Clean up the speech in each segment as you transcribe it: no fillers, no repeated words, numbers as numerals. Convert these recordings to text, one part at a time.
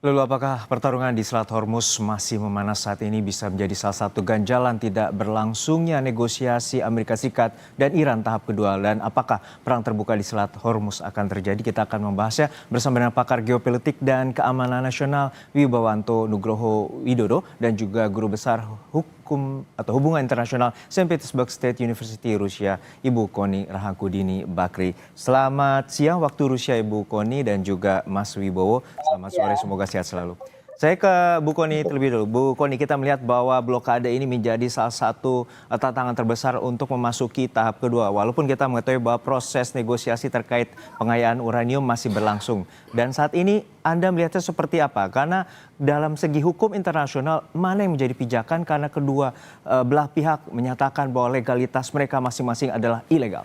Lalu apakah pertarungan di Selat Hormuz masih memanas saat ini bisa menjadi salah satu ganjalan tidak berlangsungnya negosiasi Amerika Serikat dan Iran tahap kedua? Dan apakah perang terbuka di Selat Hormuz akan terjadi? Kita akan membahasnya bersama dengan pakar geopolitik dan keamanan nasional Wibawanto Nugroho Widodo dan juga guru besar hukum atau hubungan internasional Saint Petersburg State University Rusia, Ibu Koni Rahakudini Bakri. Selamat siang waktu Rusia Ibu Koni dan juga Mas Wibowo. Selamat sore, Ya, semoga sehat selalu. Saya ke Bu Koni terlebih dulu. Bu Koni, kita melihat bahwa blokade ini menjadi salah satu tantangan terbesar untuk memasuki tahap kedua. Walaupun kita mengetahui bahwa proses negosiasi terkait pengayaan uranium masih berlangsung. Dan saat ini Anda melihatnya seperti apa? Karena dalam segi hukum internasional, mana yang menjadi pijakan karena kedua belah pihak menyatakan bahwa legalitas mereka masing-masing adalah ilegal.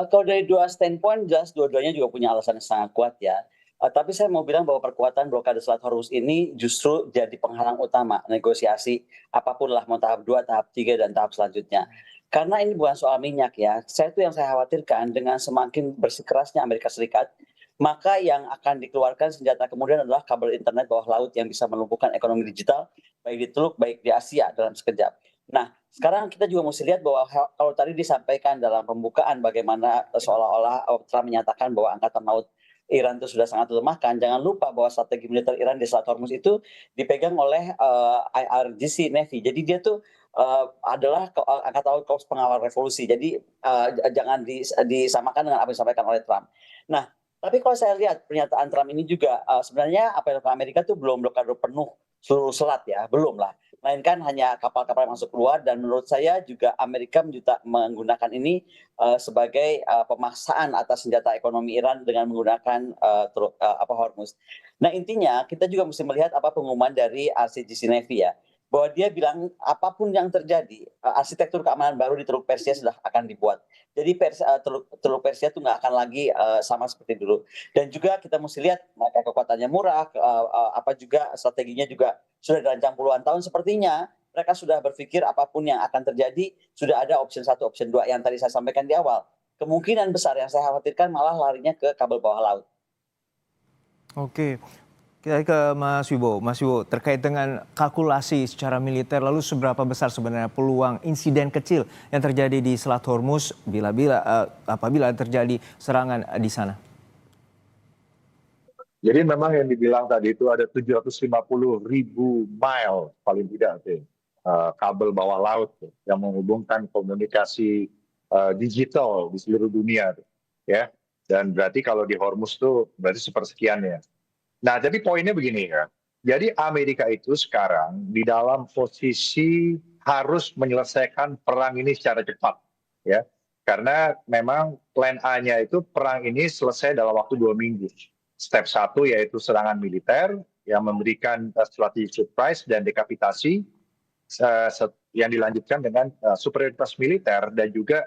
kalau dari dua standpoint jelas dua-duanya juga punya alasan yang sangat kuat ya. Tapi saya mau bilang bahwa perkuatan blokade Selat Hormuz ini justru jadi penghalang utama negosiasi apapun lah mau tahap 2, tahap 3 dan tahap selanjutnya. Karena ini bukan soal minyak ya. Yang saya khawatirkan dengan semakin bersikeras Amerika Serikat, maka yang akan dikeluarkan senjata kemudian adalah kabel internet bawah laut yang bisa melumpuhkan ekonomi digital baik di Teluk baik di Asia dalam sekejap. Nah, sekarang kita juga mesti lihat bahwa kalau tadi disampaikan dalam pembukaan bagaimana seolah-olah Trump menyatakan bahwa angkatan laut Iran itu sudah sangat dilemahkan. Jangan lupa bahwa strategi militer Iran di Selat Hormuz itu dipegang oleh IRGC Navy. Jadi dia tuh adalah angkatan laut korps pengawal revolusi. Jadi jangan disamakan dengan apa yang disampaikan oleh Trump. Nah, tapi kalau saya lihat pernyataan Trump ini juga sebenarnya apa yang dilakukan Amerika itu belum blokade penuh seluruh selat ya, belum lah. Melainkan hanya kapal-kapal yang masuk keluar dan menurut saya juga Amerika menggunakan ini sebagai pemaksaan atas senjata ekonomi Iran dengan menggunakan Hormuz. Nah intinya kita juga mesti melihat apa pengumuman dari RCGC Navy ya, bahwa dia bilang apapun yang terjadi arsitektur keamanan baru di Teluk Persia sudah akan dibuat. Jadi Teluk Persia itu nggak akan lagi sama seperti dulu. Dan juga kita mesti lihat mereka kekuatannya murah, apa juga strateginya juga sudah dirancang puluhan tahun. Sepertinya mereka sudah berpikir apapun yang akan terjadi sudah ada option 1, option 2 yang tadi saya sampaikan di awal. Kemungkinan besar yang saya khawatirkan malah larinya ke kabel bawah laut. Oke. Kita ke Mas Wibowo. Mas Wibowo, terkait dengan kalkulasi secara militer, lalu seberapa besar sebenarnya peluang insiden kecil yang terjadi di Selat Hormuz apabila terjadi serangan di sana? Jadi memang yang dibilang tadi itu ada 750.000 mile paling tidak tuh, kabel bawah laut tuh, yang menghubungkan komunikasi digital di seluruh dunia tuh, ya. Dan berarti kalau di Hormuz tuh berarti sepersekian ya. Nah, jadi poinnya begini ya. Jadi Amerika itu sekarang di dalam posisi harus menyelesaikan perang ini secara cepat, ya. Karena memang plan A-nya itu perang ini selesai dalam waktu 2 minggu. Step 1 yaitu serangan militer yang memberikan strategic surprise dan dekapitasi, yang dilanjutkan dengan superioritas militer dan juga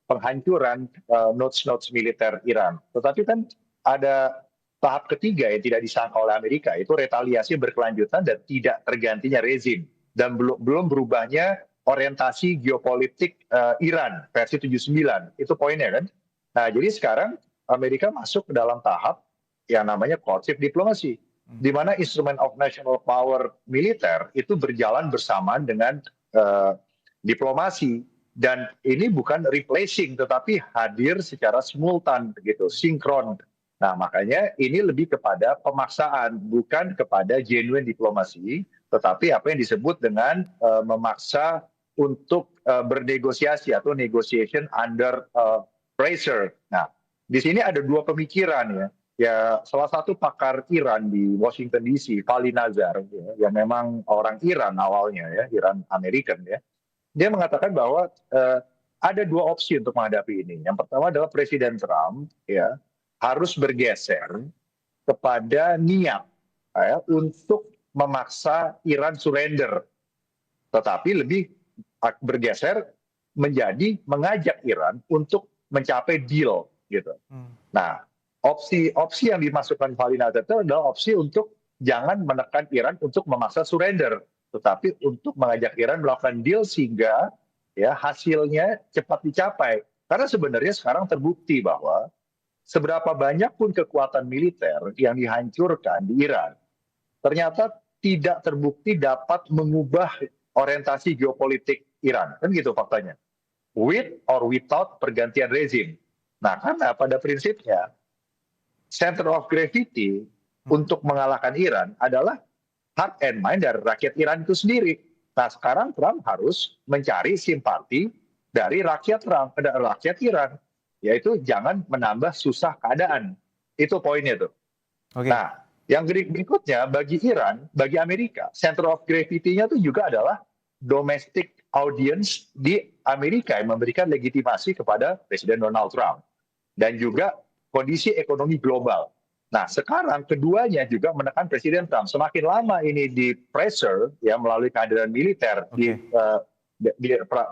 penghancuran nodes-nodes militer Iran. Tetapi kan ada tahap ketiga yang tidak disangka oleh Amerika, itu retaliasi berkelanjutan dan tidak tergantinya rezim dan belum berubahnya orientasi geopolitik Iran versi 79. Itu poinnya kan. Nah, jadi sekarang Amerika masuk ke dalam tahap yang namanya courtship diplomasi, di mana instrument of national power militer itu berjalan bersamaan dengan diplomasi. Dan ini bukan replacing, tetapi hadir secara simultan, gitu, sinkron. Nah, makanya ini lebih kepada pemaksaan, bukan kepada genuine diplomasi, tetapi apa yang disebut dengan memaksa untuk bernegosiasi atau negotiation under pressure. Nah, di sini ada dua pemikiran ya. Ya, salah satu pakar Iran di Washington DC, Vali Nazar, ya, yang memang orang Iran awalnya ya, Iran American ya. Dia mengatakan bahwa ada dua opsi untuk menghadapi ini. Yang pertama adalah Presiden Trump ya harus bergeser kepada niat ya, untuk memaksa Iran surrender, tetapi lebih bergeser menjadi mengajak Iran untuk mencapai deal gitu. Nah, opsi yang dimasukkan Valina itu adalah opsi untuk jangan menekan Iran untuk memaksa surrender, tetapi untuk mengajak Iran melakukan deal sehingga ya hasilnya cepat dicapai. Karena sebenarnya sekarang terbukti bahwa seberapa banyak pun kekuatan militer yang dihancurkan di Iran, ternyata tidak terbukti dapat mengubah orientasi geopolitik Iran. Kan gitu faktanya. With or without pergantian rezim. Nah, karena pada prinsipnya center of gravity untuk mengalahkan Iran adalah heart and mind dari rakyat Iran itu sendiri. Nah, sekarang Trump harus mencari simpati dari rakyat rakyat Iran, yaitu jangan menambah susah keadaan. Itu poinnya tuh. Oke. Nah, yang berikutnya bagi Iran, bagi Amerika, center of gravity-nya itu juga adalah domestic audience di Amerika yang memberikan legitimasi kepada Presiden Donald Trump. Dan juga kondisi ekonomi global. Nah, sekarang keduanya juga menekan Presiden Trump. Semakin lama ini di pressure ya melalui kehadiran militer di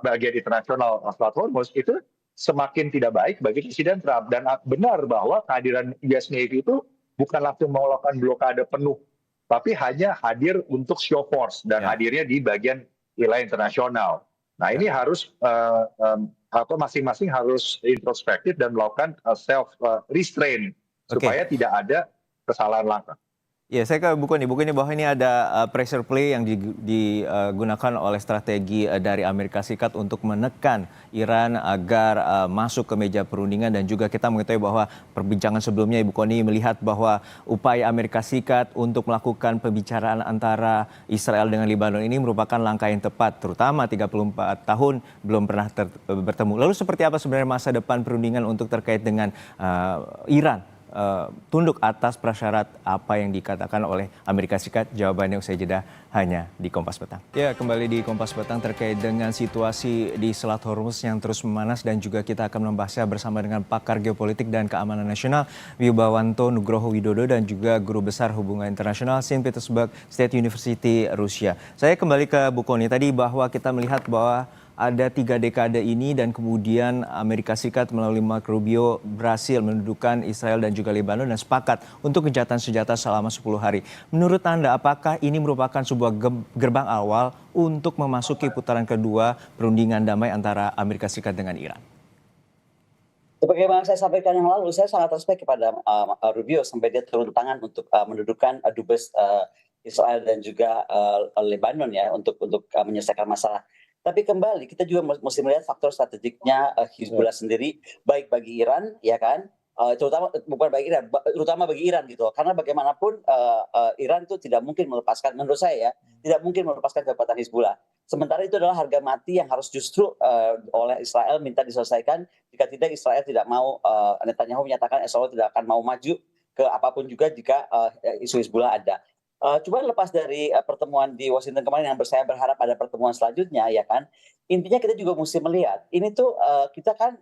bagian internasional Selat Hormuz itu semakin tidak baik bagi Presiden Trump. Dan benar bahwa kehadiran US Navy itu bukan langsung melakukan blokade penuh, tapi hanya hadir untuk show force dan hadirnya di bagian wilayah internasional. Nah, ini harus masing-masing harus introspektif dan melakukan self restraint supaya tidak ada kesalahan langkah. Ya, saya ke buku ini bahwa ini ada pressure play yang digunakan oleh strategi dari Amerika Serikat untuk menekan Iran agar masuk ke meja perundingan, dan juga kita mengetahui bahwa perbincangan sebelumnya Ibu Koni melihat bahwa upaya Amerika Serikat untuk melakukan pembicaraan antara Israel dengan Lebanon ini merupakan langkah yang tepat, terutama 34 tahun belum pernah bertemu. Lalu seperti apa sebenarnya masa depan perundingan untuk terkait dengan Iran? Tunduk atas prasyarat apa yang dikatakan oleh Amerika Serikat? Jawabannya usai jeda hanya di Kompas Petang. Ya, kembali di Kompas Petang terkait dengan situasi di Selat Hormuz yang terus memanas, dan juga kita akan membahasnya bersama dengan pakar geopolitik dan keamanan nasional Wibawanto Nugroho Widodo dan juga guru besar hubungan internasional Saint Petersburg State University Rusia. Saya kembali ke Bu Koni tadi bahwa kita melihat bahwa ada 3 dekade ini dan kemudian Amerika Serikat melalui Marco Rubio berhasil mendudukan Israel dan juga Lebanon dan sepakat untuk gencatan senjata selama 10 hari. Menurut Anda, apakah ini merupakan sebuah gerbang awal untuk memasuki putaran kedua perundingan damai antara Amerika Serikat dengan Iran? Sebagaimana saya sampaikan yang lalu, saya sangat respect kepada Rubio sampai dia turun tangan untuk mendudukan dubes Israel dan juga Lebanon ya untuk menyelesaikan masalah. Tapi kembali kita juga mesti melihat faktor strategiknya Hizbullah sendiri, baik bagi Iran ya kan, terutama bukan bagi Iran, terutama bagi Iran gitu. Karena bagaimanapun Iran itu tidak mungkin melepaskan, menurut saya ya, tidak mungkin melepaskan kekuatan Hizbullah. Sementara itu adalah harga mati yang harus justru oleh Israel minta diselesaikan. Jika tidak, Israel tidak mau, Netanyahu menyatakan Israel tidak akan mau maju ke apapun juga jika isu Hizbullah ada. Cuma lepas dari pertemuan di Washington kemarin yang saya berharap ada pertemuan selanjutnya ya kan, intinya kita juga mesti melihat ini tuh kita kan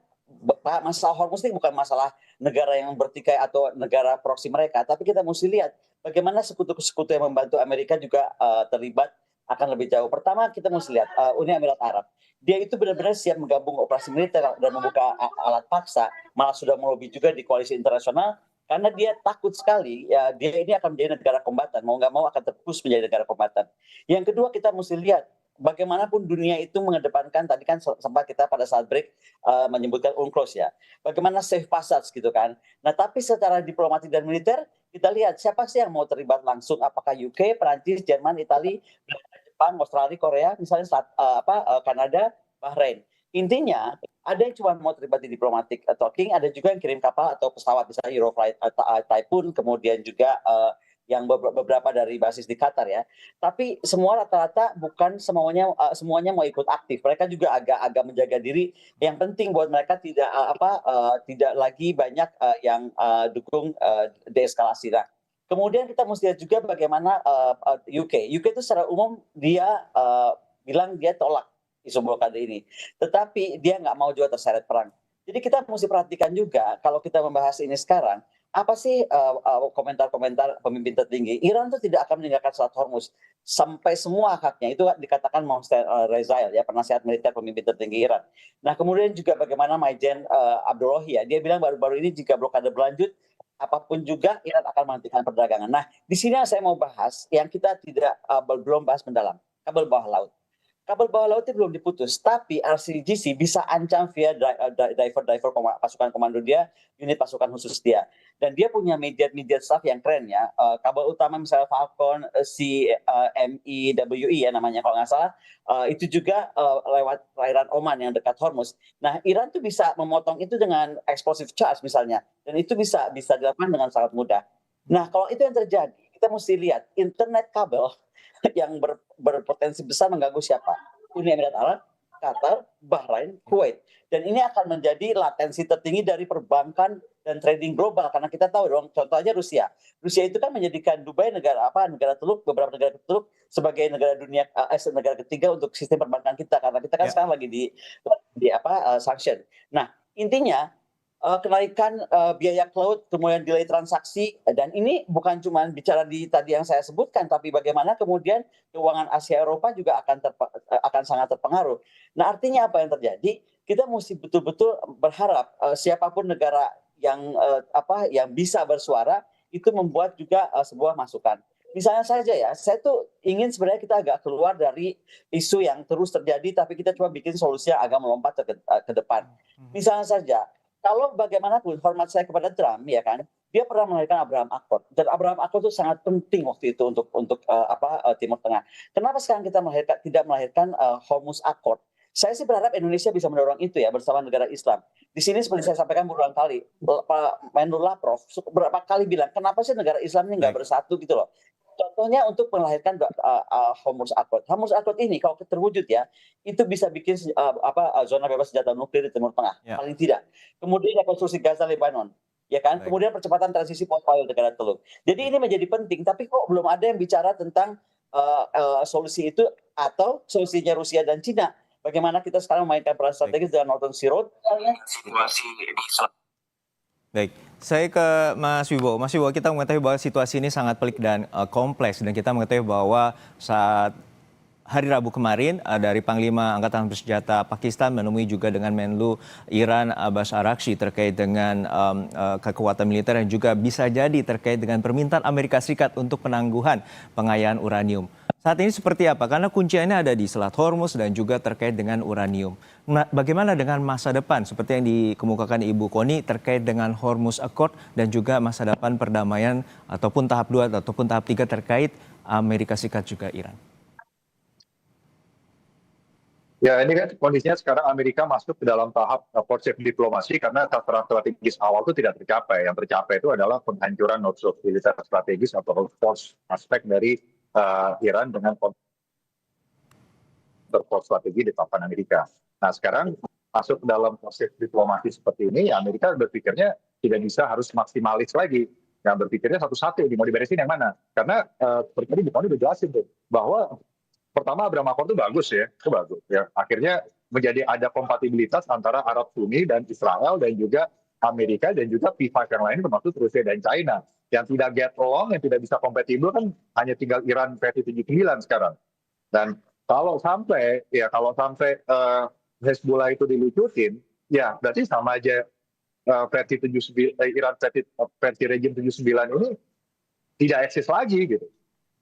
masalah Hormuz ini bukan masalah negara yang bertikai atau negara proksi mereka, tapi kita mesti lihat bagaimana sekutu-sekutu yang membantu Amerika juga terlibat akan lebih jauh. Pertama kita mesti lihat Uni Emirat Arab, dia itu benar-benar siap menggabung operasi militer dan membuka alat paksa, malah sudah melobi juga di koalisi internasional. Karena dia takut sekali, ya dia ini akan menjadi negara kombatan, mau nggak mau akan terpus menjadi negara kombatan. Yang kedua kita mesti lihat, bagaimanapun dunia itu mengedepankan, tadi kan sempat kita pada saat break menyebutkan UNCLOS ya, bagaimana safe passage gitu kan. Nah tapi secara diplomatik dan militer, kita lihat siapa sih yang mau terlibat langsung, apakah UK, Perancis, Jerman, Italia, Jepang, Australia, Korea, misalnya Kanada, Bahrain. Intinya ada yang cuma mau terlibat di diplomatic talking, ada juga yang kirim kapal atau pesawat misalnya Euroflight Typhoon, kemudian juga yang beberapa dari basis di Qatar ya. Tapi semua rata-rata bukan semuanya mau ikut aktif. Mereka juga agak menjaga diri. Yang penting buat mereka tidak lagi banyak yang dukung deeskalasi. Nah, kemudian kita mesti lihat juga bagaimana UK. UK itu secara umum dia bilang dia tolak isu blokade ini, tetapi dia nggak mau juga terseret perang. Jadi kita mesti perhatikan juga kalau kita membahas ini sekarang, apa sih komentar-komentar pemimpin tertinggi Iran itu tidak akan meninggalkan Selat Hormuz sampai semua haknya, itu dikatakan Mohsen Rezaei ya, penasihat militer pemimpin tertinggi Iran. Nah kemudian juga bagaimana Maijen Abdullahi ya, dia bilang baru-baru ini jika blokade berlanjut apapun juga Iran akan menghentikan perdagangan. Nah di sini saya mau bahas yang kita belum bahas mendalam, kabel bawah laut. kabel bawah lautnya belum diputus, tapi RCGC bisa ancam via diver pasukan komando dia, unit pasukan khusus dia. Dan dia punya media staff yang keren ya. Kabel utama misalnya Falcon, CMEWE ya namanya kalau nggak salah, itu juga lewat perairan Oman yang dekat Hormuz. Nah, Iran tuh bisa memotong itu dengan explosive charge misalnya, dan itu bisa dilakukan dengan sangat mudah. Nah, kalau itu yang terjadi, kita mesti lihat internet kabel yang berpotensi besar mengganggu siapa? Uni Emirat Arab, Qatar, Bahrain, Kuwait. Dan ini akan menjadi latensi tertinggi dari perbankan dan trading global, karena kita tahu dong, contoh aja Rusia. Rusia itu kan menjadikan Dubai negara teluk, beberapa negara teluk sebagai negara ketiga untuk sistem perbankan kita, karena kita kan sekarang lagi di sanction. Nah, intinya kenaikan biaya cloud, kemudian delay transaksi, dan ini bukan cuma bicara di tadi yang saya sebutkan, tapi bagaimana kemudian keuangan Asia Eropa juga akan sangat terpengaruh. Nah, artinya apa yang terjadi? Kita mesti betul-betul berharap siapapun negara yang bisa bersuara itu membuat juga sebuah masukan. Misalnya saja ya, saya tuh ingin sebenarnya kita agak keluar dari isu yang terus terjadi, tapi kita coba bikin solusi yang agak melompat ke depan. Misalnya saja, kalau bagaimanapun hormat saya kepada Trump, ya kan, dia pernah melahirkan Abraham Accord, dan Abraham Accord itu sangat penting waktu itu untuk Timur Tengah. Kenapa sekarang kita tidak melahirkan Hormuz Accord? Saya sih berharap Indonesia bisa mendorong itu ya bersama negara Islam. Di sini seperti saya sampaikan berulang kali, Pak Menlu Lavrov berapa kali bilang, kenapa sih negara Islam ini nggak bersatu gitu loh. Contohnya untuk melahirkan Hormuz Accord. Hormuz Accord ini kalau terwujud ya, itu bisa bikin zona bebas senjata nuklir di Timur Tengah, paling tidak. Kemudian rekonstruksi Gaza, Lebanon, ya kan? Kemudian percepatan transisi post oil negara teluk. Jadi ini menjadi penting, tapi kok belum ada yang bicara tentang solusi itu atau solusinya Rusia dan Cina. Bagaimana kita sekarang memainkan peran strategis dengan Northern Sea Road? Baik, saya ke Mas Wibowo. Mas Wibowo, kita mengetahui bahwa situasi ini sangat pelik dan kompleks, dan kita mengetahui bahwa saat hari Rabu kemarin dari Panglima Angkatan Bersenjata Pakistan menemui juga dengan Menlu Iran Abbas Araghchi terkait dengan kekuatan militer yang juga bisa jadi terkait dengan permintaan Amerika Serikat untuk penangguhan pengayaan uranium. Saat ini seperti apa? Karena kuncinya ada di Selat Hormuz dan juga terkait dengan uranium. Nah, bagaimana dengan masa depan seperti yang dikemukakan Ibu Koni terkait dengan Hormuz Accord dan juga masa depan perdamaian ataupun tahap 2 ataupun tahap 3 terkait Amerika Serikat juga Iran? Ya, ini kan kondisinya sekarang Amerika masuk ke dalam tahap forced diplomasi karena sasaran strategis awal itu tidak tercapai. Yang tercapai itu adalah penghancuran nuklir militer strategis atau force aspek dari Iran dengan force strategi di papan Amerika. Nah, sekarang masuk ke dalam proses diplomasi seperti ini, ya Amerika berpikirnya tidak bisa harus maksimalis lagi. Yang berpikirnya satu-satu, mau diberesin yang mana? Karena seperti tadi Bukoni udah jelasin tuh, bahwa pertama Abraham Accord itu bagus ya, itu bagus. Ya. Akhirnya menjadi ada kompatibilitas antara Arab Sunni dan Israel dan juga Amerika dan juga pihak yang lain termasuk Rusia dan China. Yang tidak get along, yang tidak bisa kompatibel kan hanya tinggal Iran versi 79 sekarang. Dan kalau sampai Hezbollah itu dilucutin, ya berarti sama aja versi 79, Iran versi rejim 79 ini tidak eksis lagi gitu.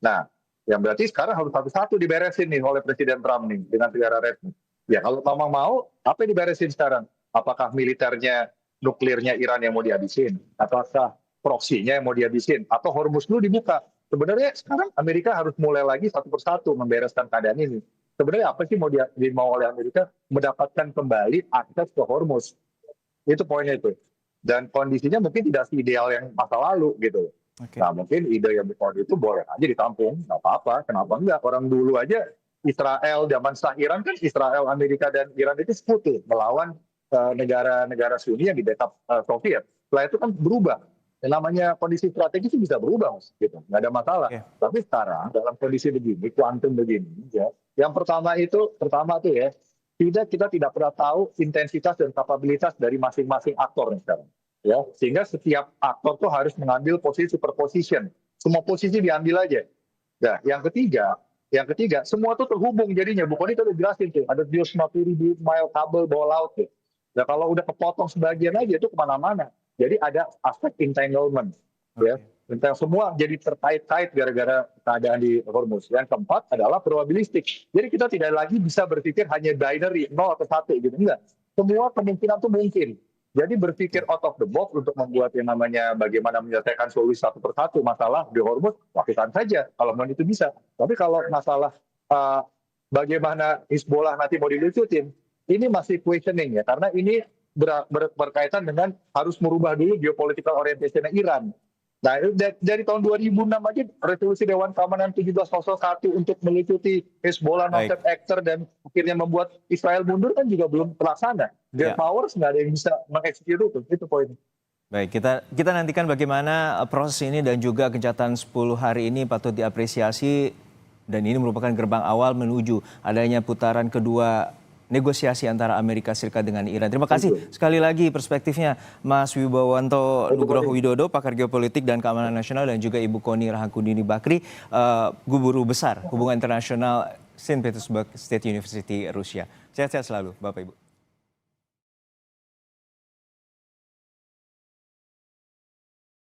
Nah, yang berarti sekarang harus satu-satu diberesin nih oleh Presiden Trump nih dengan negara resmi. Ya kalau memang mau, apa yang diberesin sekarang? Apakah militernya, nuklirnya Iran yang mau dihabisin? Apakah proksinya yang mau dihabisin? Atau Hormuz dulu dibuka? Sebenarnya sekarang Amerika harus mulai lagi satu persatu membereskan keadaan ini. Sebenarnya apa sih mau oleh Amerika? Mendapatkan kembali akses ke Hormuz. Itu poinnya itu. Dan kondisinya mungkin tidak seideal yang masa lalu gitu. Okay. Nah mungkin ide yang itu boleh aja ditampung, nggak apa-apa. Kenapa enggak? Orang dulu aja Israel zaman sah Iran kan Israel, Amerika dan Iran itu sekutu melawan negara-negara Sunni yang di backup Soviet. Setelah itu kan berubah. Yang namanya kondisi strategis itu bisa berubah, Mas. Gitu. Nggak ada masalah. Okay. Tapi sekarang dalam kondisi begini, kuantum begini, ya. Yang pertama tuh ya, kita tidak pernah tahu intensitas dan kapabilitas dari masing-masing aktor sekarang. Ya, sehingga setiap aktor tuh harus mengambil posisi superposition. Semua posisi diambil aja. Nah, yang ketiga, semua tuh terhubung jadinya. Bukan itu udah jelasin tuh, ada 250.000 mile kabel bawah laut tuh. Nah, kalau udah kepotong sebagian aja itu kemana-mana. Jadi ada aspek entanglement. Okay. Ya. Tentang semua jadi terkait-kait gara-gara keadaan di Hormuz. Yang keempat adalah probabilistik. Jadi kita tidak lagi bisa berpikir hanya binary 0 atau 1 gitu. Enggak. Semua kemungkinan itu mungkin. Jadi berpikir out of the box untuk membuat yang namanya bagaimana menyelesaikan solusi satu persatu masalah di Hormuz, lakukan saja kalau mau itu bisa. Tapi kalau masalah bagaimana Hizbollah nanti mau dilucutin, ini masih questioning ya, karena ini berkaitan dengan harus merubah dulu geopolitical orientation Iran. Nah, dari tahun 2006 aja resolusi Dewan Keamanan 1701 untuk melucuti Hezbollah, non-state actor, dan akhirnya membuat Israel mundur kan juga belum terlaksana. Great powers nggak ada yang bisa mengeksekusi itu poinnya. Baik, kita nantikan bagaimana proses ini dan juga kegiatan 10 hari ini patut diapresiasi dan ini merupakan gerbang awal menuju adanya putaran kedua negosiasi antara Amerika Serikat dengan Iran. Terima kasih sekali lagi perspektifnya Mas Wibawanto Nugroho Widodo, pakar geopolitik dan keamanan nasional, dan juga Ibu Koni Rahakundini Bakri, Guru Besar Hubungan Internasional Saint Petersburg State University Rusia. Sehat-sehat selalu Bapak Ibu.